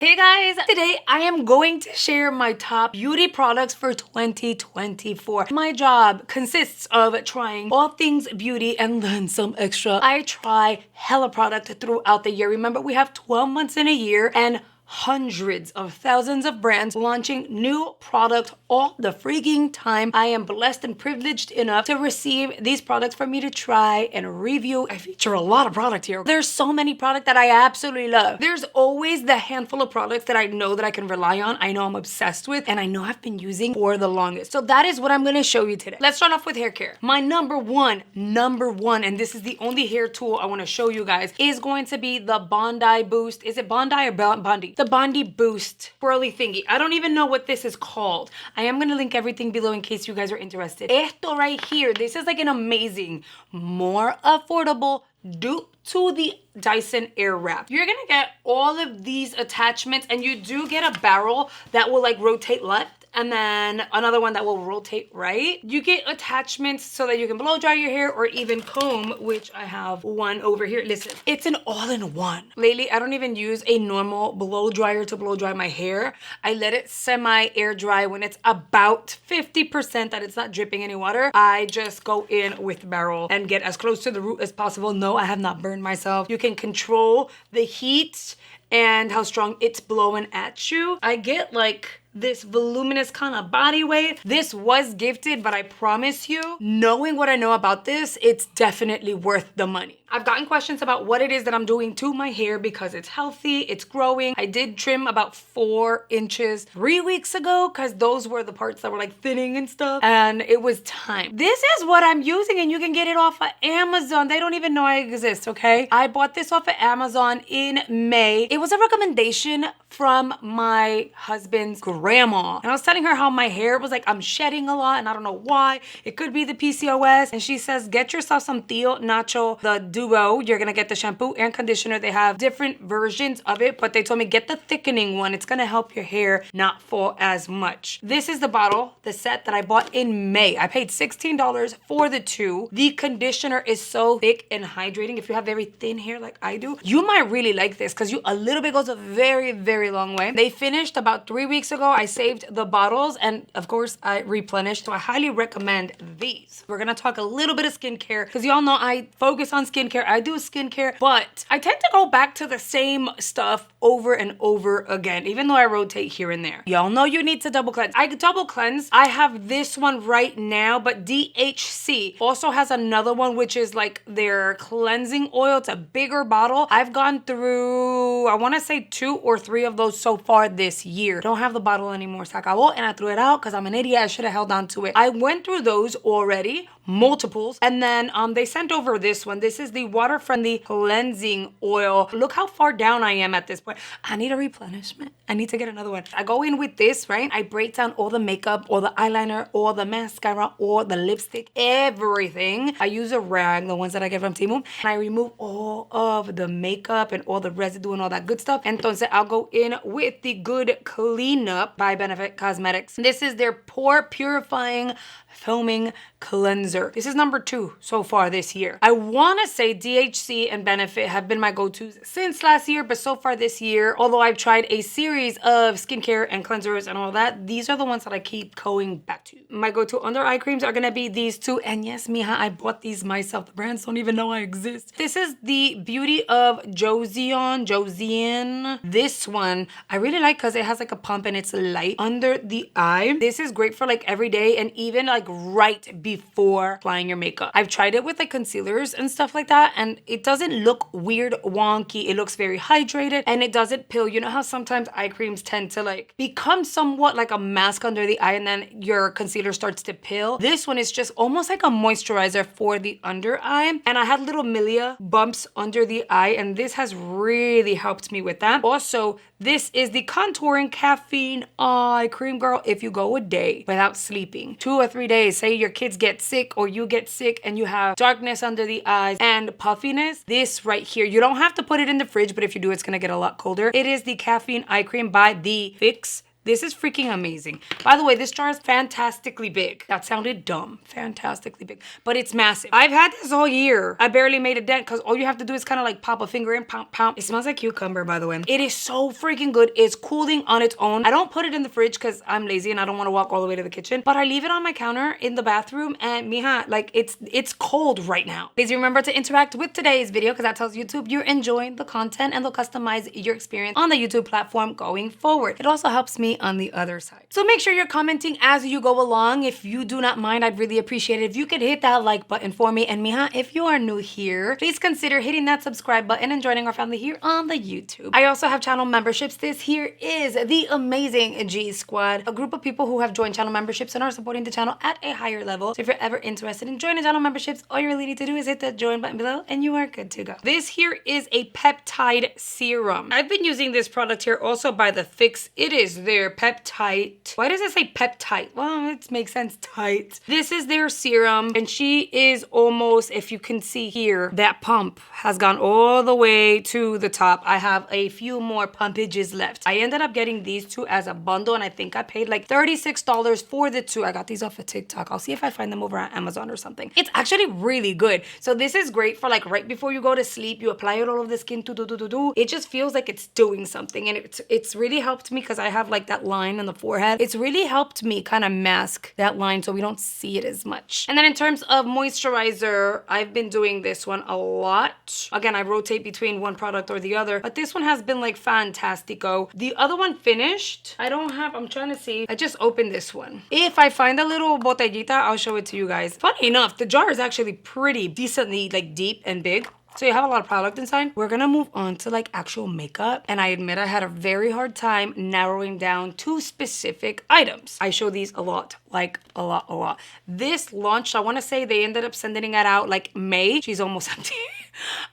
Hey guys, today I am going to share my top beauty products for 2024. My job consists of trying all things beauty and then some extra. I try hella product throughout the year. Remember, we have 12 months in a year and hundreds of thousands of brands launching new product all the freaking time. I am blessed and privileged enough to receive these products for me to try and review. I feature a lot of product here. There's so many products that I absolutely love. There's always the handful of products that I know that I can rely on, I know I'm obsessed with, and I know I've been using for the longest. So that is what I'm gonna show you today. Let's start off with hair care. My number one, and this is the only hair tool I wanna show you guys, is going to be the Bondi Boost. Is it Bondi or Bondi? The Bondi Boost swirly thingy. I don't even know what this is called. I am gonna link everything below in case you guys are interested. Esto right here, this is like an amazing, more affordable dupe to the Dyson Airwrap. You're gonna get all of these attachments, and you do get a barrel that will like rotate left and then another one that will rotate right. You get attachments so that you can blow dry your hair or even comb, which I have one over here. Listen, it's an all-in-one. Lately, I don't even use a normal blow dryer to blow dry my hair. I let it semi-air dry when it's about 50% that it's not dripping any water. I just go in with the barrel and get as close to the root as possible. No, I have not burned myself. You can control the heat and how strong it's blowing at you. I get like this voluminous kind of body wave. This was gifted, but I promise you, knowing what I know about this, it's definitely worth the money. I've gotten questions about what it is that I'm doing to my hair because it's healthy, it's growing. I did trim about 4 inches 3 weeks ago because those were the parts that were like thinning and stuff, and it was time. This is what I'm using, and you can get it off of Amazon. They don't even know I exist, okay? I bought this off of Amazon in May. It was a recommendation from my husband's grandma, and I was telling her how my hair was like, I'm shedding a lot and I don't know why. It could be the PCOS, and she says get yourself some Tío Nacho, the duo. You're gonna get the shampoo and conditioner. They have different versions of it, but they told me get the thickening one. It's gonna help your hair not fall as much. This is the bottle, the set that I bought in May. I paid $16 for the 2. The conditioner is so thick and hydrating. If you have very thin hair like I do, you might really like this because a little bit goes a very, very long way. They finished about 3 weeks ago. I saved the bottles, and of course I replenished, so I highly recommend these. We're gonna talk a little bit of skincare because y'all know I focus on skincare. I do skincare, but I tend to go back to the same stuff over and over again, even though I rotate here and there. Y'all know you need to double cleanse. I double cleanse. I have this one right now, but DHC also has another one, which is like their cleansing oil. It's a bigger bottle. I've gone through, I wanna say 2 or 3 of those so far this year. Don't have the bottle anymore. Se acabó, and I threw it out because I'm an idiot. I should have held on to it. I went through those already, multiples, and then they sent over this one. This is the water-friendly cleansing oil. Look how far down I am at this point. I need a replenishment. I need to get another one. I go in with this, right? I break down all the makeup, all the eyeliner, all the mascara, all the lipstick, everything. I use a rag, the ones that I get from Temu, and I remove all of the makeup and all the residue and all that good stuff. Entonces, I'll go in with the Good Cleanup by Benefit Cosmetics. This is their pore purifying foaming cleanser. This is number 2 so far this year. I want to say DHC and Benefit have been my go-tos since last year, but so far this year, although I've tried a series of skincare and cleansers and all that, these are the ones that I keep going back to. My go-to under eye creams are gonna be these 2, and yes, mija, I bought these myself. The brands don't even know I exist. This is the Beauty of Josiane. This one I really like because it has like a pump and it's light under the eye. This is great for like every day and even like right before applying your makeup. I've tried it with like concealers and stuff like that, and it doesn't look weird wonky. It looks very hydrated and it doesn't pill. You know how sometimes eye creams tend to like become somewhat like a mask under the eye and then your concealer starts to pill? This one is just almost like a moisturizer for the under eye, and I had little milia bumps under the eye, and this has really helped me with that. Also, this is the contouring caffeine eye cream, girl. If you go a day without sleeping, 2 or 3 days, say your kids get sick or you get sick and you have darkness under the eyes and puffiness, this right here, you don't have to put it in the fridge, but if you do, it's gonna get a lot colder. It is the caffeine eye cream by the Fix This is freaking amazing. By the way, this jar is fantastically big. That sounded dumb. Fantastically big. But it's massive. I've had this all year. I barely made a dent because all you have to do is kind of like pop a finger in, pump, pump. It smells like cucumber, by the way. It is so freaking good. It's cooling on its own. I don't put it in the fridge because I'm lazy and I don't want to walk all the way to the kitchen. But I leave it on my counter in the bathroom and mija, like it's cold right now. Please remember to interact with today's video because that tells YouTube you're enjoying the content and they'll customize your experience on the YouTube platform going forward. It also helps me on the other side. So make sure you're commenting as you go along. If you do not mind, I'd really appreciate it if you could hit that like button for me. And mija, if you are new here, please consider hitting that subscribe button and joining our family here on the YouTube. I also have channel memberships. This here is the amazing G Squad, a group of people who have joined channel memberships and are supporting the channel at a higher level. So if you're ever interested in joining channel memberships, all you really need to do is hit the join button below and you are good to go. This here is a peptide serum. I've been using this product here also by the Fix. It is their peptide. Why does it say peptide? Well, it makes sense, tight. This is their serum and she is almost, if you can see here, that pump has gone all the way to the top. I have a few more pumpages left. I ended up getting these two as a bundle and I think I paid like $36 for the two. I got these off of TikTok. I'll see if I find them over on Amazon or something. It's actually really good. So this is great for like right before you go to sleep. You apply it all over the skin. It just feels like it's doing something and it's really helped me because I have like that line on the forehead. It's really helped me kind of mask that line so we don't see it as much. And then in terms of moisturizer, I've been doing this one a lot. Again, I rotate between one product or the other, but this one has been like fantastico. The other one finished. I'm trying to see. I just opened this one. If I find a little botellita, I'll show it to you guys. Funny enough, the jar is actually pretty decently like deep and big. So you have a lot of product inside. We're gonna move on to like actual makeup. And I admit I had a very hard time narrowing down two specific items. I show these a lot, like a lot. This launched, I wanna say they ended up sending it out like May. She's almost empty.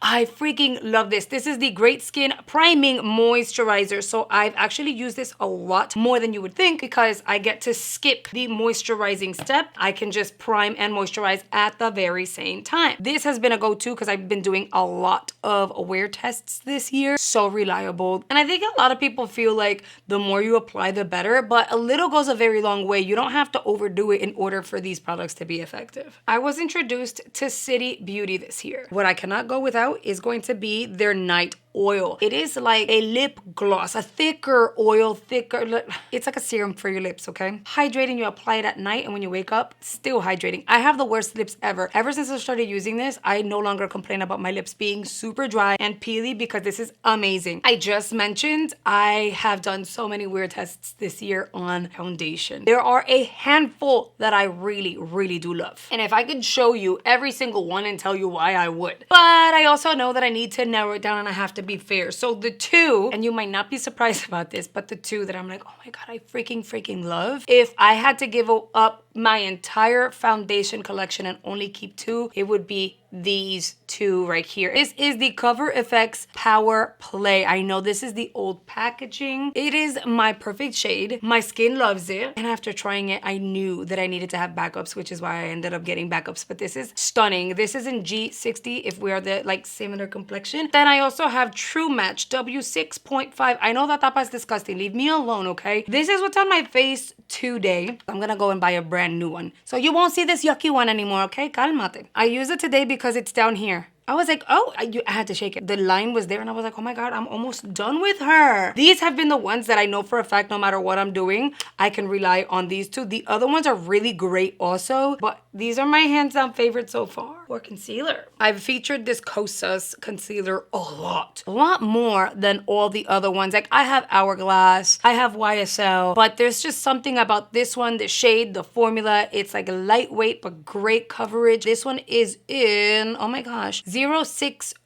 I freaking love this. This is the Great Skin Priming Moisturizer. So I've actually used this a lot more than you would think because I get to skip the moisturizing step. I can just prime and moisturize at the very same time. This has been a go-to because I've been doing a lot of wear tests this year. So reliable. And I think a lot of people feel like the more you apply, the better, but a little goes a very long way. You don't have to overdo it in order for these products to be effective. I was introduced to City Beauty this year. What I cannot go without is going to be their night oil. It is like a lip gloss, a thicker oil, it's like a serum for your lips, okay? Hydrating, you apply it at night and when you wake up, still hydrating. I have the worst lips ever. Ever since I started using this, I no longer complain about my lips being super dry and peely because this is amazing. I just mentioned I have done so many wear tests this year on foundation. There are a handful that I really do love. And if I could show you every single one and tell you why, I would. But I also know that I need to narrow it down and I have to be fair. So the two, and you might not be surprised about this, but the two that I'm like, oh my God, I freaking love. If I had to give up my entire foundation collection and only keep two, it would be these two right here. This is the Cover FX Power Play. I know this is the old packaging. It is my perfect shade. My skin loves it. And after trying it, I knew that I needed to have backups, which is why I ended up getting backups. But this is stunning. This is in G60 if we are the like similar complexion. Then I also have True Match W6.5. I know that tapa is disgusting. Leave me alone, okay? This is what's on my face today. I'm gonna go and buy a brand new one. So you won't see this yucky one anymore, okay? Calmate. I use it today because it's down here. I was like, oh, I had to shake it. The line was there and I was like, oh my God, I'm almost done with her. These have been the ones that I know for a fact, no matter what I'm doing, I can rely on these two. The other ones are really great also, but these are my hands down favorite so far. For concealer, I've featured this Kosas concealer a lot more than all the other ones. Like I have Hourglass, I have YSL, but there's just something about this one, the shade, the formula. It's like lightweight, but great coverage. This one is in, oh my gosh, 060.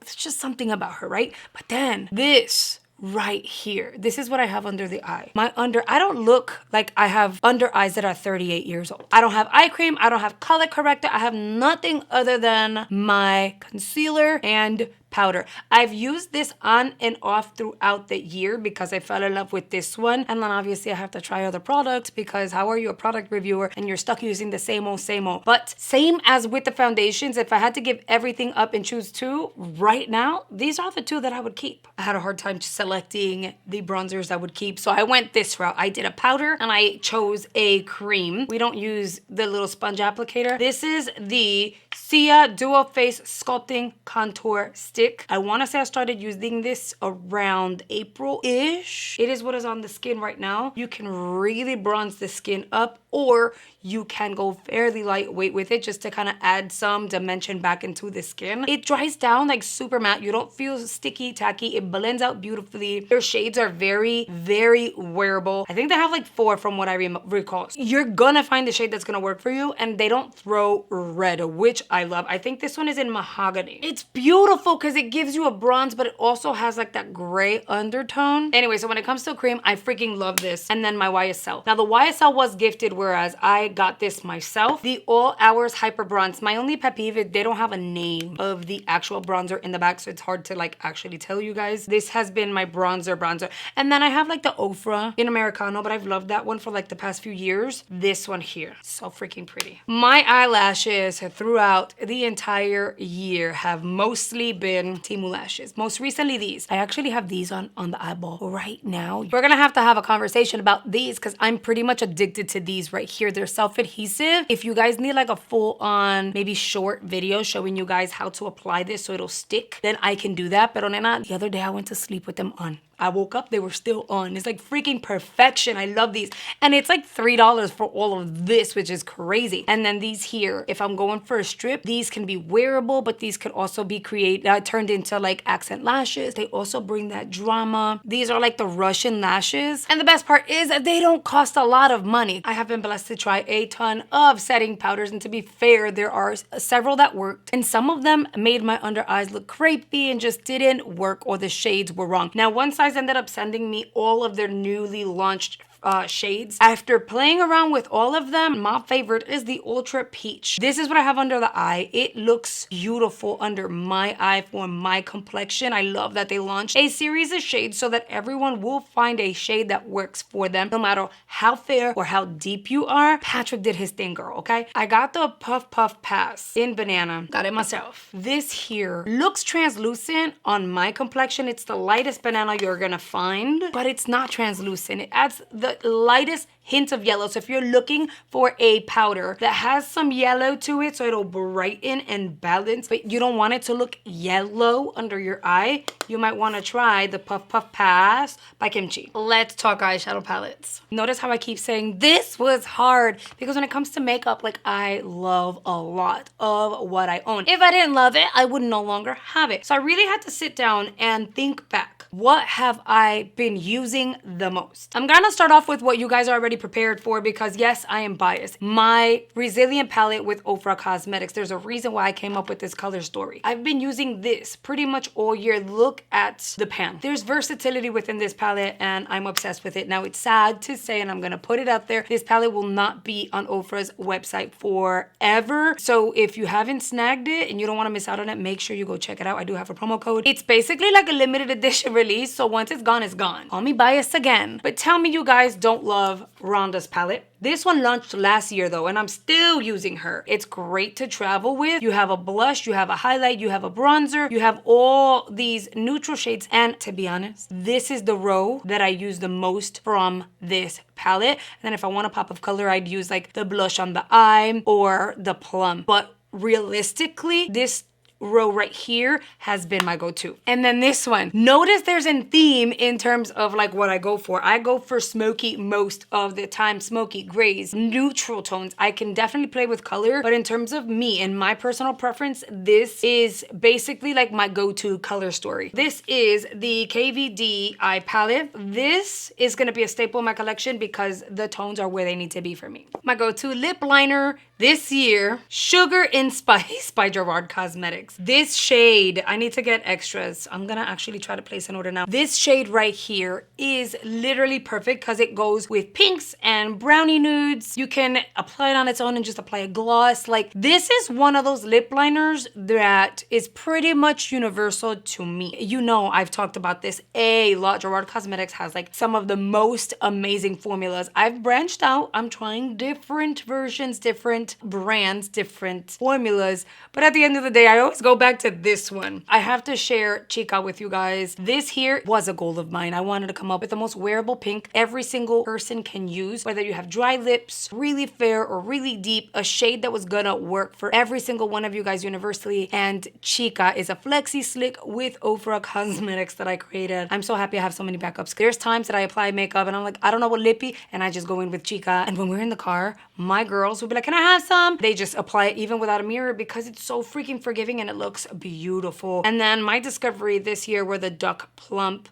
It's just something about her, right? But then this right here, this is what I have under the eye. I don't look like I have under eyes that are 38 years old. I don't have eye cream. I don't have color corrector. I have nothing other than my concealer and powder. I've used this on and off throughout the year because I fell in love with this one. And then obviously I have to try other products because how are you a product reviewer and you're stuck using the same old, same old. But same as with the foundations, if I had to give everything up and choose two right now, these are the two that I would keep. I had a hard time selecting the bronzers I would keep. So I went this route. I did a powder and I chose a cream. We don't use the little sponge applicator. This is the Sia Dual Face Sculpting Contour Stick. I want to say I started using this around April-ish. It is what is on the skin right now. You can really bronze the skin up, or you can go fairly lightweight with it just to kind of add some dimension back into the skin. It dries down like super matte. You don't feel sticky, tacky. It blends out beautifully. Their shades are very, very wearable. I think they have like 4 from what I recall. You're gonna find the shade that's gonna work for you, and they don't throw red, which I love. I think this one is in mahogany. It's beautiful because it gives you a bronze, but it also has like that gray undertone. Anyway, so when it comes to cream, I freaking love this. And then my YSL. Now the YSL was gifted, whereas I got this myself. The All Hours Hyper Bronze. My only pet peeve is they don't have a name of the actual bronzer in the back, so it's hard to like actually tell you guys. This has been my bronzer. And then I have like the Ofra in Americano, but I've loved that one for like the past few years. This one here, so freaking pretty. My eyelashes throughout the entire year have mostly been Temu lashes. Most recently these. I actually have these on the eyeball right now. We're gonna have to have a conversation about these because I'm pretty much addicted to these right here. They're self-adhesive. If you guys need like a full-on, maybe short video showing you guys how to apply this so it'll stick, then I can do that. Pero nena, the other day I went to sleep with them on. I woke up, they were still on. It's like freaking perfection. I love these. And it's like $3 for all of this, which is crazy. And then these here, if I'm going for a strip, these can be wearable, but these could also be turned into like accent lashes. They also bring that drama. These are like the Russian lashes. And the best part is that they don't cost a lot of money. I have been blessed to try a ton of setting powders. And to be fair, there are several that worked. And some of them made my under eyes look crepey and just didn't work, or the shades were wrong. Now, one size ended up sending me all of their newly launched shades. After playing around with all of them, my favorite is the Ultra Peach. This is what I have under the eye. It looks beautiful under my eye for my complexion. I love that they launched a series of shades so that everyone will find a shade that works for them, no matter how fair or how deep you are. Patrick did his thing, girl, okay? I got the Puff Puff Pass in Banana. Got it myself. This here looks translucent on my complexion. It's the lightest banana you're gonna find, but it's not translucent. It adds the lightest hint of yellow. So if you're looking for a powder that has some yellow to it so it'll brighten and balance, but you don't want it to look yellow under your eye, you might want to try the Puff Puff Pass by Kimchi. Let's talk eyeshadow palettes. Notice how I keep saying this was hard, because when it comes to makeup, like, I love a lot of what I own. If I didn't love it, I would no longer have it. So I really had to sit down and think back. What have I been using the most? I'm gonna start off with what you guys are already prepared for, because yes, I am biased. My Resilient palette with Gerard Cosmetics. There's a reason why I came up with this color story. I've been using this pretty much all year. Look at the pan. There's versatility within this palette and I'm obsessed with it. Now, it's sad to say, and I'm gonna put it out there, this palette will not be on Ofra's website forever. So if you haven't snagged it and you don't wanna miss out on it, make sure you go check it out. I do have a promo code. It's basically like a limited edition release, so once it's gone, it's gone. Call me biased again. But tell me you guys don't love Rhonda's palette. This one launched last year though, and I'm still using her. It's great to travel with. You have a blush, you have a highlight, you have a bronzer, you have all these neutral shades. And to be honest, this is the row that I use the most from this palette. And then if I want a pop of color, I'd use like the blush on the eye or the plum. But realistically, this row right here has been my go-to. And then this one, notice there's a theme in terms of like what I go for. I go for smoky most of the time, smoky grays, neutral tones. I can definitely play with color, but in terms of me and my personal preference, this is basically like my go-to color story. This is the KVD eye palette. This is gonna be a staple in my collection because the tones are where they need to be for me. My go-to lip liner this year, Sugar and Spice by Gerard Cosmetics. Cosmetics. This shade, I need to get extras. I'm gonna actually try to place an order now. This shade right here is literally perfect because it goes with pinks and brownie nudes. You can apply it on its own and just apply a gloss. Like, this is one of those lip liners that is pretty much universal to me. You know, I've talked about this a lot. Gerard Cosmetics has like some of the most amazing formulas. I've branched out. I'm trying different versions, different brands, different formulas. But at the end of the day, I always go back to this one. I have to share Chica with you guys. This here was a goal of mine. I wanted to come up with the most wearable pink every single person can use, whether you have dry lips, really fair, or really deep, a shade that was gonna work for every single one of you guys universally. And Chica is a flexi slick with Ofra Cosmetics that I created. I'm so happy I have so many backups. There's times that I apply makeup and I'm like, I don't know what lippy, and I just go in with Chica. And when we're in the car, my girls will be like, can I have some? They just apply it even without a mirror because it's so freaking forgiving and it looks beautiful. And then my discovery this year were the Duck Plump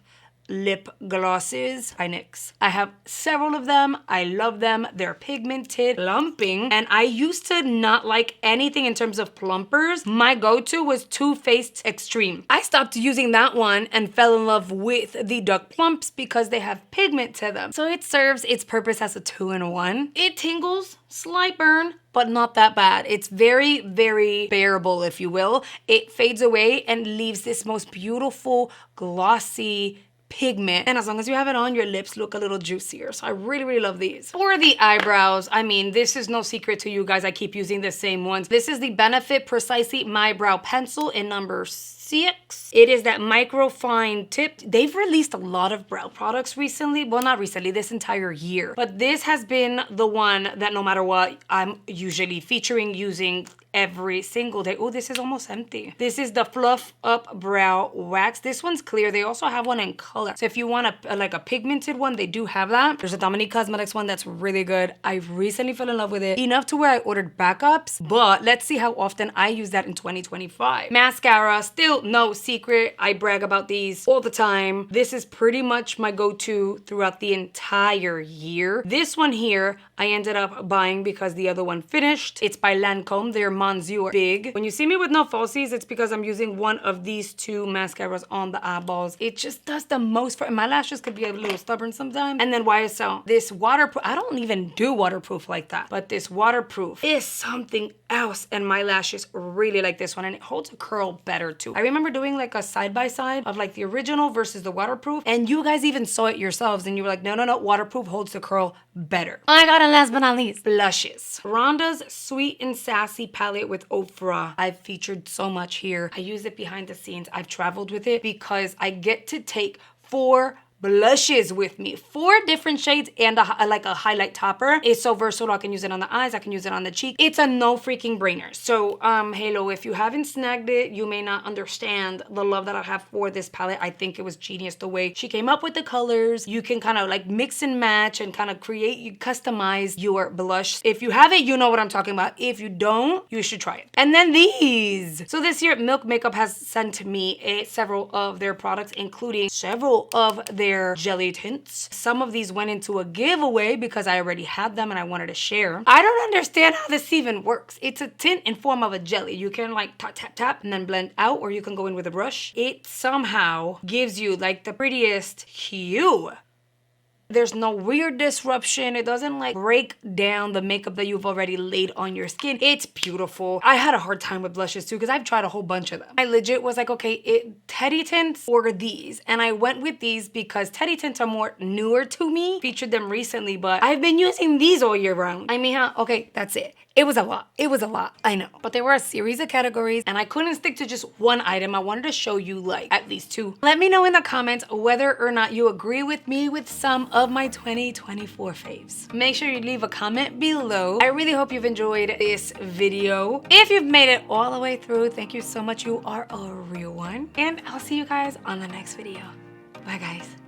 lip glosses by NYX. I have several of them. I love them. They're pigmented, plumping, and I used to not like anything in terms of plumpers. My go-to was Too Faced Extreme. I stopped using that one and fell in love with the Duck Plumps because they have pigment to them. So it serves its purpose as a 2-in-1. It tingles, slight burn, but not that bad. It's very, very bearable, if you will. It fades away and leaves this most beautiful, glossy pigment, and as long as you have it on, your lips look a little juicier. So I really, really love these. For the eyebrows, I mean, this is no secret to you guys. I keep using the same ones. This is the Benefit Precisely My Brow Pencil in number 6. It is that micro fine tip. They've released a lot of brow products recently. Well, not recently, this entire year. But this has been the one that no matter what, I'm usually featuring using every single day. Oh, this is almost empty. This is the Fluff Up Brow Wax. This one's clear. They also have one in color. So if you want like a pigmented one, they do have that. There's a Dominique Cosmetics one that's really good. I recently fell in love with it enough to where I ordered backups, but let's see how often I use that in 2025. Mascara, still no secret. I brag about these all the time. This is pretty much my go-to throughout the entire year. This one here, I ended up buying because the other one finished. It's by Lancome. They're Monsieur Big. When you see me with no falsies, it's because I'm using one of these two mascaras on the eyeballs. It just does the most for, my lashes could be a little stubborn sometimes. And then YSL. This waterproof, I don't even do waterproof like that, but this waterproof is something else, and my lashes really like this one, and it holds a curl better too. I remember doing like a side-by-side of like the original versus the waterproof, and you guys even saw it yourselves, and you were like, no, no, no, waterproof holds the curl better. I got, and last but not least, blushes. Rhonda's Sweet and Sassy palette with Ofra. I've featured so much here. I use it behind the scenes. I've traveled with it because I get to take 4 blushes with me, 4 different shades and like a highlight topper. It's so versatile. I can use it on the eyes, I can use it on the cheek. It's a no freaking brainer. So Halo, if you haven't snagged it, you may not understand the love that I have for this palette. I think it was genius the way she came up with the colors. You can kind of like mix and match and kind of create, you customize your blush. If you have it, you know what I'm talking about. If you don't, you should try it. And then these. So this year, Milk Makeup has sent me several of their products, including several of their jelly tints. Some of these went into a giveaway because I already had them and I wanted to share. I don't understand how this even works. It's a tint in form of a jelly. You can like tap, tap, tap and then blend out, or you can go in with a brush. It somehow gives you like the prettiest hue. There's no weird disruption. It doesn't like break down the makeup that you've already laid on your skin. It's beautiful. I had a hard time with blushes too because I've tried a whole bunch of them. I legit was like, okay, Teddy tints or these. And I went with these because Teddy tints are more newer to me. Featured them recently, but I've been using these all year round. I mean, okay, that's it. It was a lot. It was a lot, I know. But there were a series of categories and I couldn't stick to just one item. I wanted to show you like at least 2. Let me know in the comments whether or not you agree with me with some of my 2024 faves. Make sure you leave a comment below. I really hope you've enjoyed this video. If you've made it all the way through, thank you so much. You are a real one. And I'll see you guys on the next video. Bye guys.